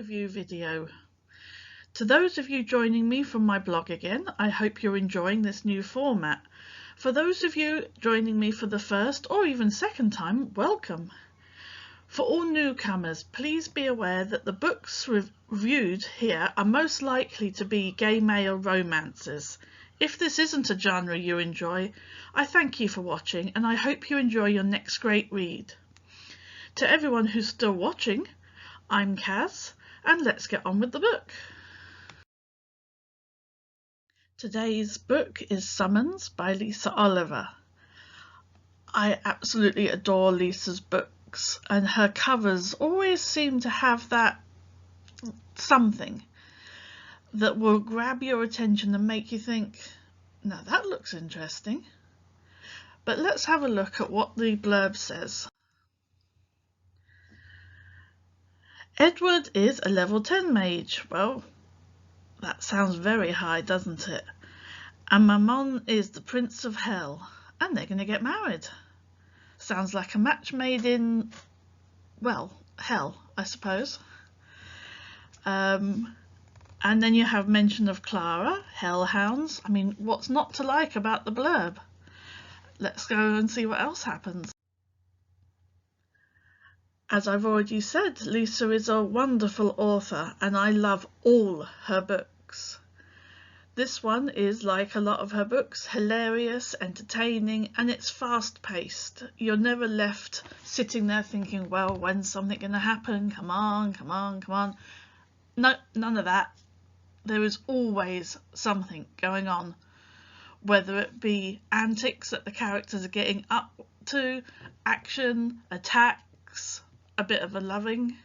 review video. To those of you joining me from my blog again, I hope you're enjoying this new format. For those of you joining me for the first or even second time, welcome. For all newcomers, please be aware that the books reviewed here are most likely to be gay male romances. If this isn't a genre you enjoy, I thank you for watching and I hope you enjoy your next great read. To everyone who's still watching, I'm Kaz, and let's get on with the book. Today's book is Summons by Lisa Oliver. I absolutely adore Lisa's books, and her covers always seem to have that something that will grab your attention and make you think, now that looks interesting. But let's have a look at what the blurb says. Edward is a level 10 mage. Well, that sounds very high, doesn't it? And Mammon is the Prince of Hell, and they're going to get married. Sounds like a match made in, well, hell, I suppose. And then you have mention of Clara, hellhounds. I mean, what's not to like about the blurb? Let's go and see what else happens. As I've already said, Lisa is a wonderful author and I love all her books. This one is, like a lot of her books, hilarious, entertaining, and it's fast-paced. You're never left sitting there thinking, well, when's something going to happen? Come on, come on, come on. No, none of that. There is always something going on, whether it be antics that the characters are getting up to, action, attacks, a bit of a loving.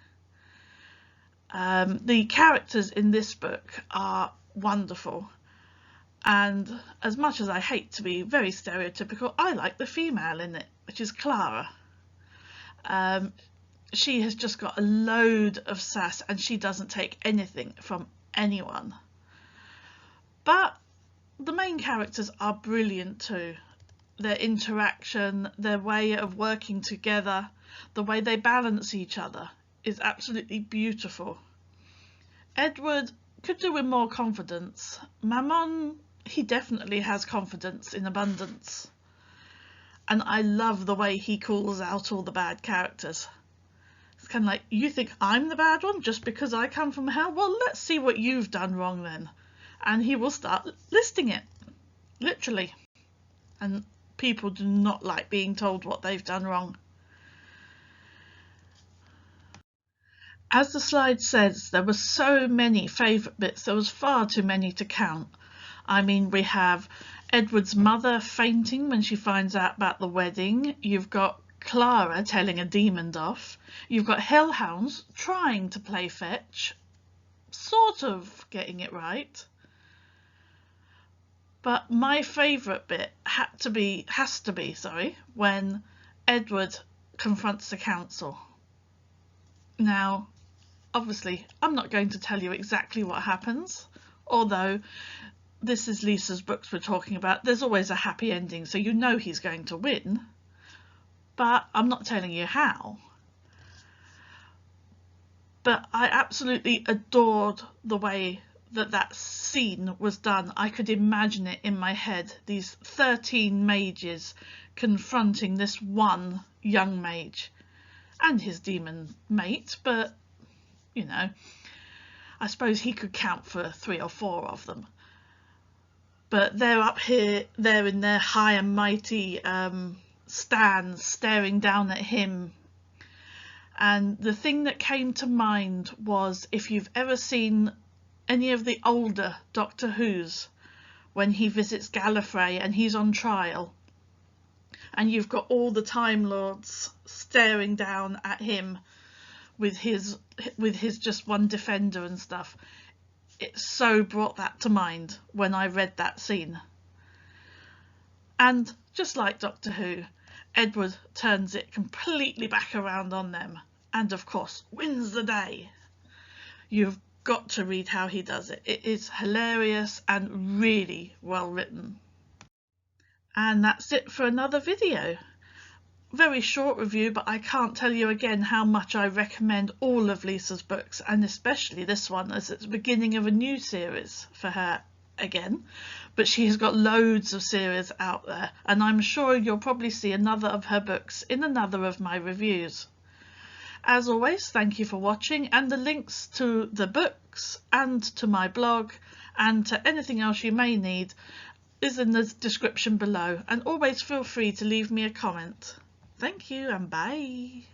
The characters in this book are wonderful, and as much as I hate to be very stereotypical, I like the female in it, which is Clara. She has just got a load of sass and she doesn't take anything from anyone. But the main characters are brilliant too. Their interaction, their way of working together, the way they balance each other is absolutely beautiful. Edward could do with more confidence. Mammon, he definitely has confidence in abundance. And I love the way he calls out all the bad characters. It's kind of like, you think I'm the bad one just because I come from hell? Well, let's see what you've done wrong then. And he will start listing it, literally. And people do not like being told what they've done wrong. As the slide says, there were so many favourite bits, there was far too many to count. I mean, we have Edward's mother fainting when she finds out about the wedding. You've got Clara telling a demon off. You've got hellhounds trying to play fetch, sort of getting it right. But my favourite bit has to be, when Edward confronts the council. Now, obviously, I'm not going to tell you exactly what happens, although this is Lisa's books we're talking about. There's always a happy ending, so you know he's going to win, but I'm not telling you how. But I absolutely adored the way that scene was done. I could imagine it in my head, these 13 mages confronting this one young mage and his demon mate, but you know, I suppose he could count for 3 or 4 of them. But they're up here, they're in their high and mighty stands staring down at him. And the thing that came to mind was, if you've ever seen any of the older Doctor Who's, when he visits Gallifrey and he's on trial, and you've got all the Time Lords staring down at him with his just one defender and stuff. It so brought that to mind when I read that scene. And just like Doctor Who, Edward turns it completely back around on them and of course wins the day. You've got to read how he does it. It is hilarious and really well written. And that's it for another video. very short review, but I can't tell you again how much I recommend all of Lisa's books, and especially this one, as it's the beginning of a new series for her again. But she has got loads of series out there, and I'm sure you'll probably see another of her books in another of my reviews. As always, thank you for watching, and the links to the books and to my blog and to anything else you may need is in the description below, and always feel free to leave me a comment. Thank you and bye.